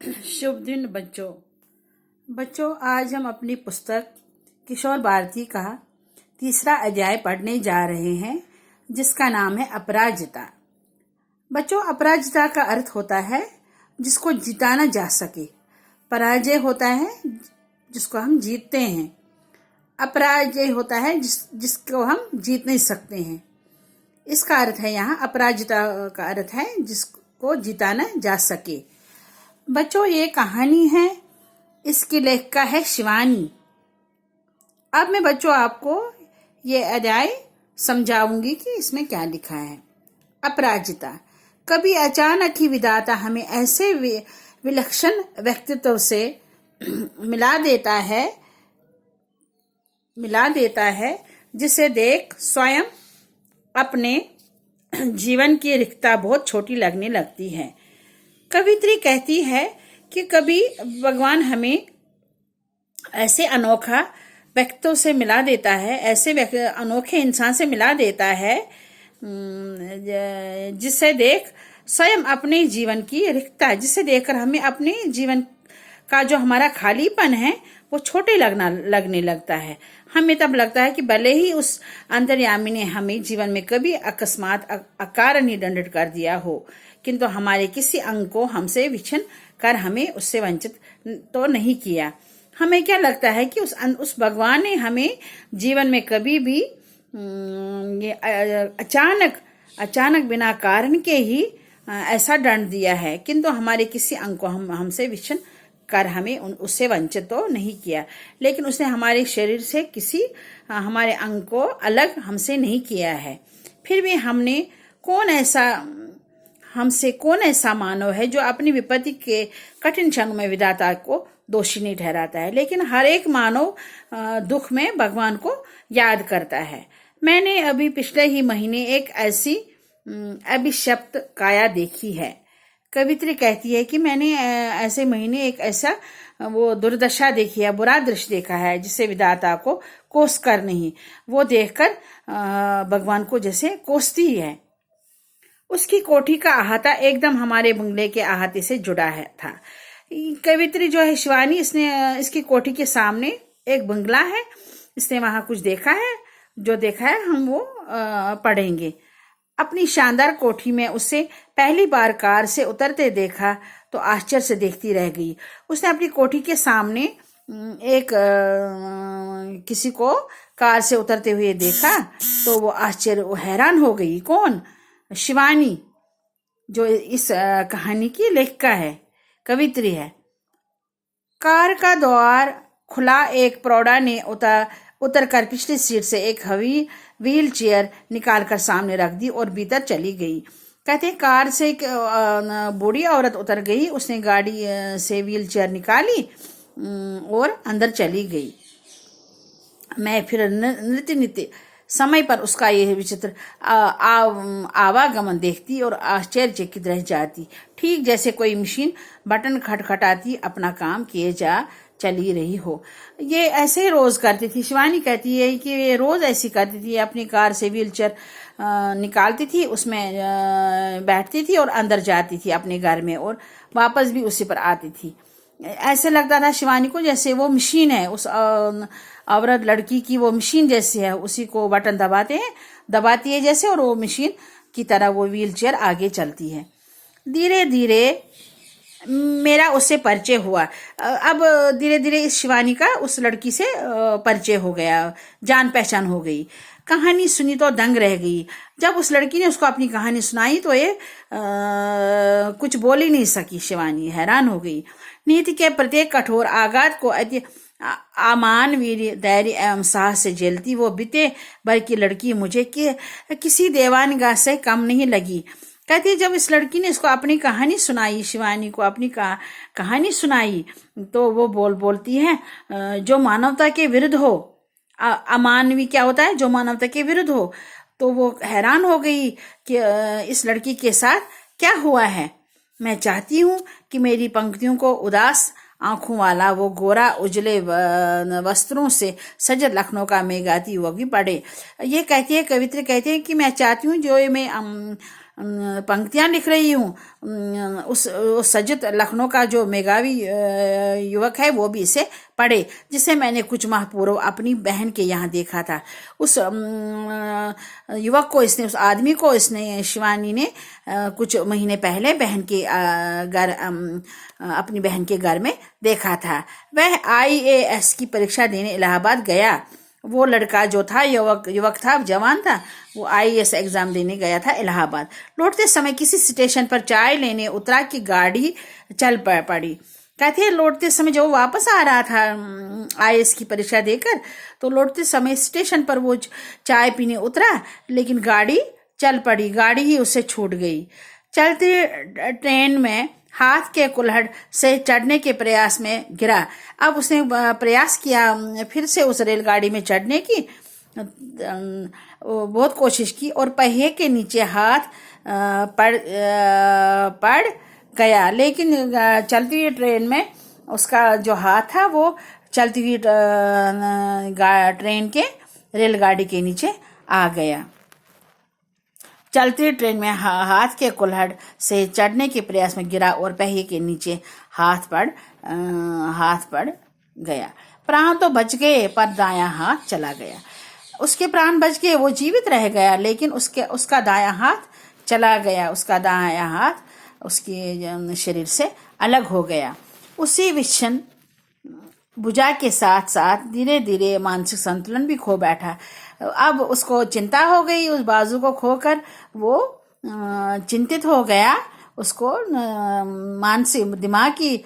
शुभ दिन बच्चों आज हम अपनी पुस्तक किशोर भारती का तीसरा अध्याय पढ़ने जा रहे हैं, जिसका नाम है अपराजिता। बच्चों, अपराजिता का अर्थ होता है जिसको जिताना जा सके। पराजय होता है जिसको हम जीतते हैं। अपराजय होता है जिसको हम जीत नहीं सकते हैं। इसका अर्थ है यहाँ अपराजिता का अर्थ है जिसको जिताना जा सके। बच्चों, ये कहानी है, इसकी लेखिका है शिवानी। अब मैं बच्चों आपको ये अध्याय समझाऊंगी कि इसमें क्या लिखा है। अपराजिता। कभी अचानक ही विधाता हमें ऐसे विलक्षण व्यक्तित्व से मिला देता है जिसे देख स्वयं अपने जीवन की रिक्तता बहुत छोटी लगने लगती है। कवित्री कहती है कि कभी भगवान हमें ऐसे अनोखा व्यक्तित्व से मिला देता है, ऐसे अनोखे इंसान से मिला देता है जिसे देख स्वयं अपने जीवन की रिक्तता, जिसे देखकर हमें अपने जीवन का जो हमारा खालीपन है वो छोटे लगने लगता है। हमें तब लगता है कि भले ही उस अंतर्यामी ने हमें जीवन में कभी अकस्मात अकारण ही दंडित कर दिया हो, किंतु हमारे किसी अंग को हमसे विच्छिन्न कर हमें उससे वंचित तो नहीं किया। हमें क्या लगता है कि उस भगवान ने हमें जीवन में कभी भी ये अचानक बिना कारण के ही ऐसा दंड दिया है, किंतु हमारे किसी अंग को हमसे विच्छिन्न कर हमें उससे वंचित तो नहीं किया। लेकिन उसने हमारे शरीर से किसी हमारे अंग को अलग हमसे नहीं किया है। फिर भी हमसे कौन ऐसा मानव है जो अपनी विपत्ति के कठिन क्षण में विधाता को दोषी नहीं ठहराता है। लेकिन हर एक मानव दुख में भगवान को याद करता है। मैंने अभी पिछले ही महीने एक ऐसी अभिशप्त काया देखी है। कवित्री कहती है कि मैंने ऐसे महीने एक ऐसा वो दुर्दशा देखी है, बुरा दृश्य देखा है जिसे विधाता को कोस कर नहीं, वो देखकर भगवान को जैसे कोसती है। उसकी कोठी का अहाता एकदम हमारे बंगले के अहाते से जुड़ा था। कवित्री जो है शिवानी, इसकी कोठी के सामने एक बंगला है। इसने वहां कुछ देखा है, जो देखा है हम वो पढ़ेंगे। अपनी शानदार कोठी में उसे पहली बार कार से उतरते देखा तो आश्चर्य से देखती रह गई। उसने अपनी कोठी के सामने किसी को कार से उतरते हुए देखा तो वो हैरान हो गई। कौन? शिवानी, जो इस कहानी की लेखिका है, कवित्री है। कार का द्वार खुला, एक प्रौढ़ा ने उतर कर पिछली सीट से एक व्हील चेयर निकालकर सामने रख दी और भीतर चली गई। कहते हैं कार से एक बूढ़ी औरत उतर गई। उसने गाड़ी से व्हील चेयर निकाली और अंदर चली गई। मैं फिर नित्य समय पर उसका यह विचित्र आवागमन देखती और आश्चर्यचकित रह जाती, ठीक जैसे कोई मशीन बटन खटखटाती अपना काम किए जा चली रही हो। ये ऐसे रोज करती थी। शिवानी कहती है कि ये रोज ऐसी करती थी। अपनी कार से व्हीलचेयर निकालती थी, उसमें बैठती थी और अंदर जाती थी अपने घर में और वापस भी उसी पर आती थी। ऐसे लगता था शिवानी को जैसे वो मशीन है, उस औरत लड़की की वो मशीन जैसी है। उसी को बटन दबाती है जैसे, और वो मशीन की तरह वो व्हीलचेयर आगे चलती है। धीरे धीरे मेरा उससे परिचय हुआ। अब धीरे धीरे इस शिवानी का उस लड़की से परिचय हो गया, जान पहचान हो गई। कहानी सुनी तो दंग रह गई। जब उस लड़की ने उसको अपनी कहानी सुनाई तो ये कुछ बोल ही नहीं सकी। शिवानी हैरान हो गई। नीति के प्रत्येक कठोर आघात को अमानवीय धैर्य एवं साहस से झेलती वो बीते भर की लड़की मुझे किसी देवानगाह से कम नहीं लगी। कहती जब इस लड़की ने इसको अपनी कहानी सुनाई, शिवानी को अपनी कहानी सुनाई, तो वो बोलती है जो मानवता के विरुद्ध हो। अमानवीय क्या होता है? जो मानवता के विरुद्ध हो। तो वो हैरान हो गई कि इस लड़की के साथ क्या हुआ है। मैं चाहती हूँ कि मेरी पंक्तियों को उदास आंखों वाला वो गोरा उजले वस्त्रों से सजल लखनऊ का मेघाती युवक भी पढ़े। ये कहती है, कवित्री कहती है कि मैं चाहती हूँ जो मैं पंक्तियां लिख रही हूँ, उस सजित लखनऊ का जो मेघावी युवक है वो भी इसे पढ़े, जिसे मैंने कुछ माह पूर्व अपनी बहन के यहाँ देखा था। उस युवक को इसने, उस आदमी को इसने, शिवानी ने कुछ महीने पहले बहन के घर, अपनी बहन के घर में देखा था। वह IAS की परीक्षा देने इलाहाबाद गया। वो लड़का जो था, युवक था, जवान था, वो IAS एग्जाम देने गया था इलाहाबाद। लौटते समय किसी स्टेशन पर चाय लेने उतरा कि गाड़ी चल पड़ी। कहते हैं लौटते समय जब वो वापस आ रहा था IAS की परीक्षा देकर, तो लौटते समय स्टेशन पर वो चाय पीने उतरा, लेकिन गाड़ी चल पड़ी, गाड़ी ही उससे छूट गई। चलती ट्रेन में हाथ के कुल्हड़ से चढ़ने के प्रयास में गिरा। अब उसने प्रयास किया फिर से उस रेलगाड़ी में चढ़ने की, बहुत कोशिश की और पहिए के नीचे हाथ पड़ गया, लेकिन चलती हुई ट्रेन में उसका जो हाथ था वो चलती हुई ट्रेन के रेलगाड़ी के नीचे आ गया। चलती ट्रेन में हाथ के कुल्हड़ से चढ़ने के प्रयास में गिरा और पहिए के नीचे हाथ पड़ गया। प्राण तो बच गए, पर दायां हाथ चला गया। उसके प्राण बच गए, वो जीवित रह गया, लेकिन उसका दायां हाथ चला गया। उसका दायां हाथ उसके शरीर से अलग हो गया। उसी विषण भुजा के साथ साथ धीरे धीरे मानसिक संतुलन भी खो बैठा। अब उसको चिंता हो गई, उस बाजू को खोकर वो चिंतित हो गया। उसको मानसिक दिमागी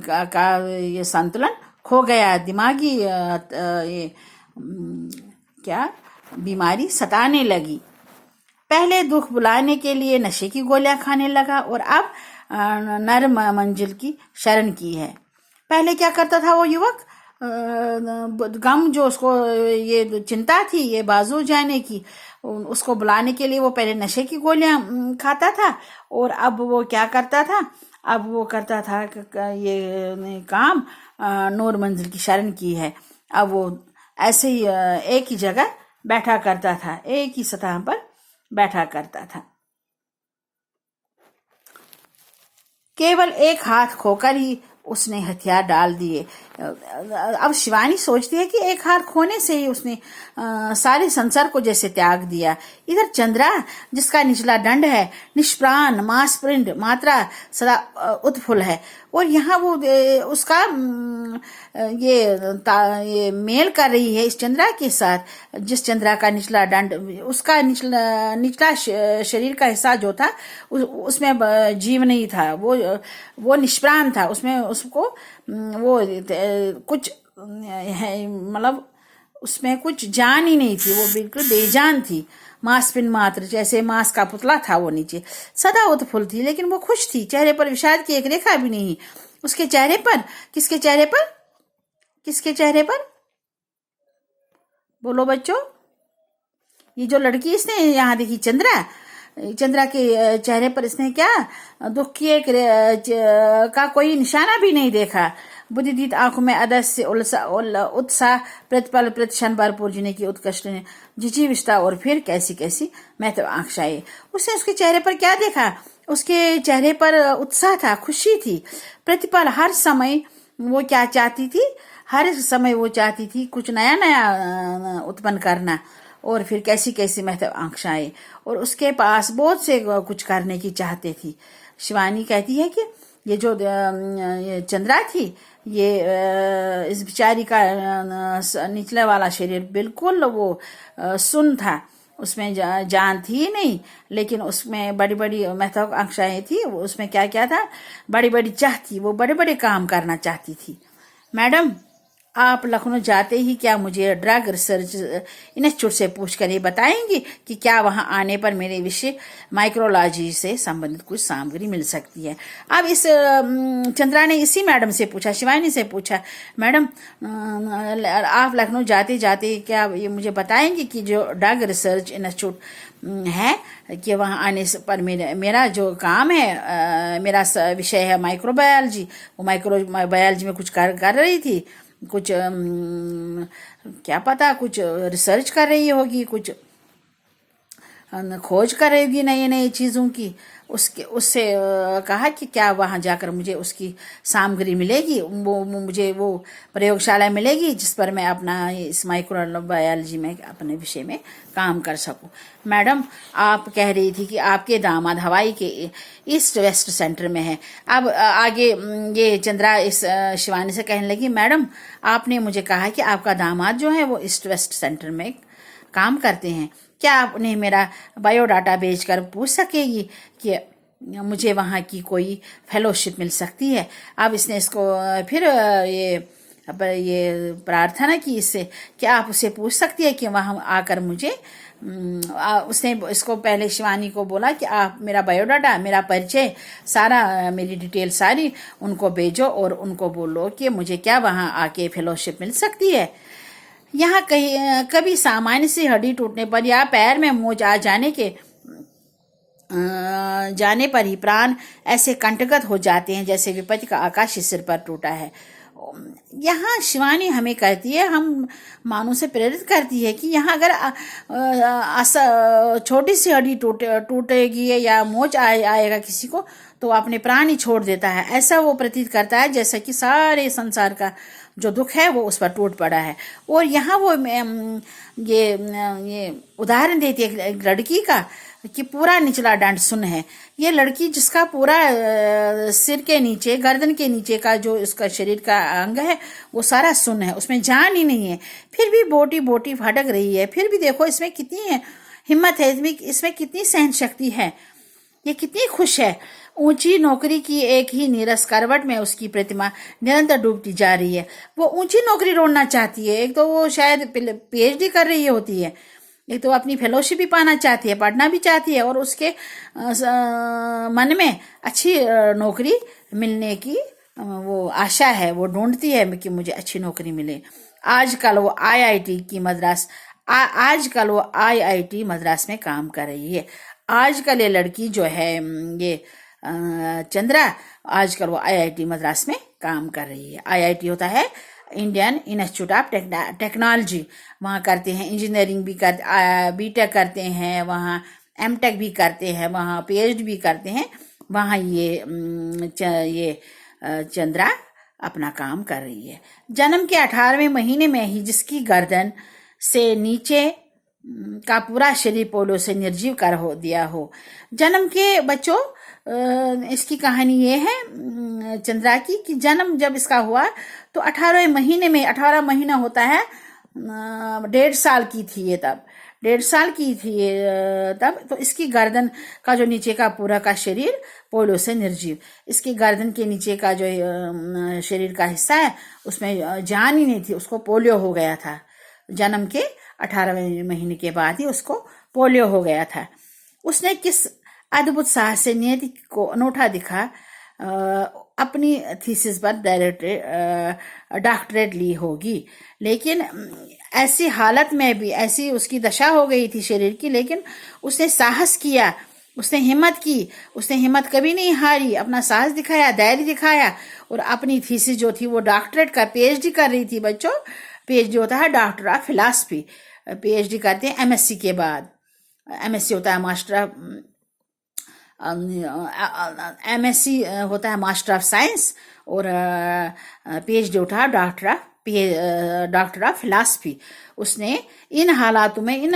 का ये संतुलन खो गया। दिमागी ये क्या बीमारी सताने लगी। पहले दुख बुलाने के लिए नशे की गोलियां खाने लगा और अब नर्म मंजिल की शरण की है। पहले क्या करता था वो युवक, गम जो उसको ये चिंता थी ये बाजू जाने की, उसको बुलाने के लिए वो पहले नशे की गोलियां खाता था, और अब वो क्या करता था, अब वो करता था ये काम नूर मंजिल की शरण की है। अब वो ऐसे ही एक ही जगह बैठा करता था, एक ही सतह पर बैठा करता था। केवल एक हाथ खोकर ही उसने हथियार डाल दिए। अब शिवानी सोचती है कि एक हाथ खोने से ही उसने सारे संसार को जैसे त्याग दिया। इधर चंद्रा, जिसका निचला दंड है निष्प्राण, मांसपिंड मात्रा सदा उत्फुल्ल है, और यहाँ वो उसका ये मेल कर रही है इस चंद्रा के साथ, जिस चंद्रा का निचला दंड, उसका निचला शरीर का हिस्सा जो था उसमें जीव नहीं था, वो निष्प्राण था, उसमें उसको वो कुछ मतलब उसमें कुछ जान ही नहीं थी, वो बिल्कुल बेजान थी। मांसपिंड मात्र, जैसे मांस का पुतला था वो नीचे, सदा उत्फुल्ल थी, लेकिन वो खुश थी। चेहरे पर विषाद की एक रेखा भी नहीं उसके चेहरे पर। किसके चेहरे पर? किसके चेहरे पर? बोलो बच्चों। ये जो लड़की इसने यहाँ देखी, चंद्रा के चेहरे पर इसने क्या दुख की एक का कोई निशाना भी नहीं देखा। बुद्धिदीत आंखों में अदस्य उत्साह, प्रतिपल प्रतिक्षण भरपूर जीने की उत्कृष्ट जिजीविषता, और फिर कैसी कैसी महत्वाकांक्षाएं। उसने उसके चेहरे पर क्या देखा? उसके चेहरे पर उत्साह था, खुशी थी, प्रतिपल, हर समय वो क्या चाहती थी, हर समय वो चाहती थी कुछ नया नया उत्पन्न करना, और फिर कैसी कैसी महत्वाकांक्षाएं, और उसके पास बहुत से कुछ करने की चाहते थी। शिवानी कहती है कि ये जो चंद्रा थी, ये इस बेचारी का निचले वाला शरीर बिल्कुल वो सुन्न था, उसमें जान थी नहीं, लेकिन उसमें बड़ी बड़ी महत्वाकांक्षाएं थी। उसमें क्या क्या था? बड़ी बड़ी चाह थी, वो बड़े बड़े काम करना चाहती थी। मैडम, आप लखनऊ जाते ही क्या मुझे ड्रग रिसर्च इंस्टीट्यूट से पूछकर ये बताएंगी कि क्या वहां आने पर मेरे विषय माइक्रोलॉजी से संबंधित कुछ सामग्री मिल सकती है? अब इस चंद्रा ने इसी मैडम से पूछा, शिवानी से पूछा, मैडम आप लखनऊ जाते जाते क्या ये मुझे बताएंगी कि जो ड्रग रिसर्च इंस्टीट्यूट है कि वहाँ आने पर मेरा जो काम है, मेरा विषय है माइक्रोबायोलॉजी, वो माइक्रोबायोलॉजी में कुछ कर रही थी, कुछ क्या पता कुछ रिसर्च कर रही होगी, कुछ खोज करेगी नई नई चीज़ों की। उससे कहा कि क्या वहाँ जाकर मुझे उसकी सामग्री मिलेगी, वो मुझे वो प्रयोगशाला मिलेगी जिस पर मैं अपना इस माइक्रोबायोलॉजी में अपने विषय में काम कर सकूं। मैडम, आप कह रही थी कि आपके दामाद हवाई के ईस्ट वेस्ट सेंटर में है। अब आगे ये चंद्रा इस शिवानी से कहने लगी, मैडम आपने मुझे कहा कि आपका दामाद जो है वो ईस्ट वेस्ट सेंटर में काम करते हैं, क्या आप उन्हें मेरा बायोडाटा भेजकर पूछ सकेगी कि मुझे वहाँ की कोई फेलोशिप मिल सकती है। अब इसने इसको फिर ये प्रार्थना की इससे, क्या आप उसे पूछ सकती है कि वहाँ आकर मुझे उसने इसको पहले शिवानी को बोला कि आप मेरा बायोडाटा, मेरा परिचय सारा, मेरी डिटेल सारी उनको भेजो और उनको बोलो कि मुझे क्या वहाँ आके फेलोशिप मिल सकती है। यहाँ कहीं कभी सामान्य सी हड्डी टूटने पर या पैर में मोच आ जाने पर ही प्राण ऐसे कंटकत हो जाते हैं जैसे विपत्ति का आकाश सिर पर टूटा है। यहाँ शिवानी हमें कहती है, हम मानव से प्रेरित करती है कि यहाँ अगर छोटी सी हड्डी टूटेगी या मोच आएगा किसी को तो अपने प्राण ही छोड़ देता है। ऐसा वो प्रतीत करता है जैसा कि सारे संसार का जो दुख है वो उस पर टूट पड़ा है। और यहाँ वो ये उदाहरण देती है एक लड़की का कि पूरा निचला डांड सुन्न है। ये लड़की जिसका पूरा सिर के नीचे, गर्दन के नीचे का जो इसका शरीर का अंग है वो सारा सुन्न है, उसमें जान ही नहीं है, फिर भी बोटी बोटी भटक रही है। फिर भी देखो इसमें कितनी हिम्मत है, इसमें कितनी सहन शक्ति है, ये कितनी खुश है। ऊंची नौकरी की एक ही नीरस करवट में उसकी प्रतिमा निरंतर डूबती जा रही है। वो ऊंची नौकरी ढूंढना चाहती है, एक तो वो शायद पीएचडी कर रही होती है, एक तो अपनी फेलोशिप भी पाना चाहती है, पढ़ना भी चाहती है, और उसके मन में अच्छी नौकरी मिलने की वो आशा है, वो ढूंढती है कि मुझे अच्छी नौकरी मिले। आजकल वो आईआईटी मद्रास में काम कर रही है। आजकल ये लड़की जो है ये चंद्रा, आजकल वो आईआईटी मद्रास में काम कर रही है। आईआईटी होता है इंडियन इंस्टीट्यूट ऑफ टेक्नोलॉजी। वहाँ करते हैं इंजीनियरिंग भी बीटेक करते हैं, वहाँ एमटेक भी करते हैं, वहाँ पीएचडी भी करते हैं। वहाँ ये चंद्रा अपना काम कर रही है। जन्म के 18वें महीने में ही जिसकी गर्दन से नीचे का पूरा शरीर पोलियो से निर्जीव कर दिया हो। जन्म के बच्चों, इसकी कहानी ये है चंद्रा की कि जन्म जब इसका हुआ तो 18वें महीने में, 18 महीना होता है 1.5 साल की थी ये तब, 1.5 साल की थी ये तब। तो इसकी गर्दन का जो नीचे का पूरा का शरीर पोलियो से निर्जीव, इसकी गर्दन के नीचे का जो शरीर का हिस्सा है उसमें जान ही नहीं थी, उसको पोलियो हो गया था। जन्म के 18वें महीने के बाद ही उसको पोलियो हो गया था। उसने किस अद्भुत साहस से नियति को अनूठा दिखा अपनी थीसिस पर डॉक्टरेट ली होगी, लेकिन ऐसी हालत में भी, ऐसी उसकी दशा हो गई थी शरीर की, लेकिन उसने साहस किया, उसने हिम्मत की, उसने हिम्मत कभी नहीं हारी, अपना साहस दिखाया, धैर्य दिखाया, और अपनी थीसिस जो थी वो डॉक्टरेट का पीएचडी कर रही थी। बच्चों, पीएचडी होता है डॉक्टर ऑफ फिलॉसफी, पीएचडी करते हैं एमएससी के बाद। एमएससी होता है एमएससी होता है मास्टर ऑफ साइंस, और पीएचडी होता है डॉक्टर ऑफ फिलॉसफी। उसने इन हालातों में, इन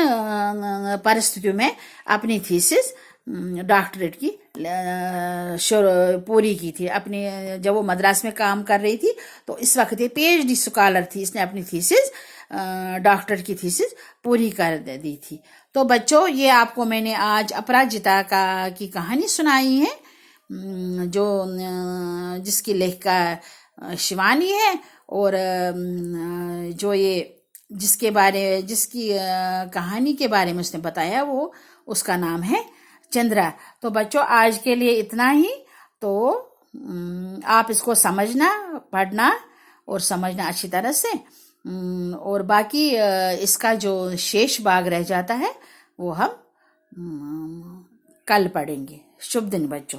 परिस्थितियों में अपनी थीसिस डॉक्टरेट की पूरी की थी। अपनी जब वो मद्रास में काम कर रही थी तो इस वक्त ये पीएचडी स्कॉलर थी, इसने अपनी थीसिस डॉक्टर की थीसिस पूरी कर दी थी। तो बच्चों, ये आपको मैंने आज अपराजिता की कहानी सुनाई है, जो जिसकी लेखिका शिवानी है, और जो ये जिसकी कहानी के बारे में उसने बताया वो उसका नाम है चंद्रा। तो बच्चों, आज के लिए इतना ही। तो आप इसको समझना, पढ़ना और समझना अच्छी तरह से, और बाकी इसका जो शेष भाग रह जाता है वो हम कल पढ़ेंगे। शुभ दिन बच्चों।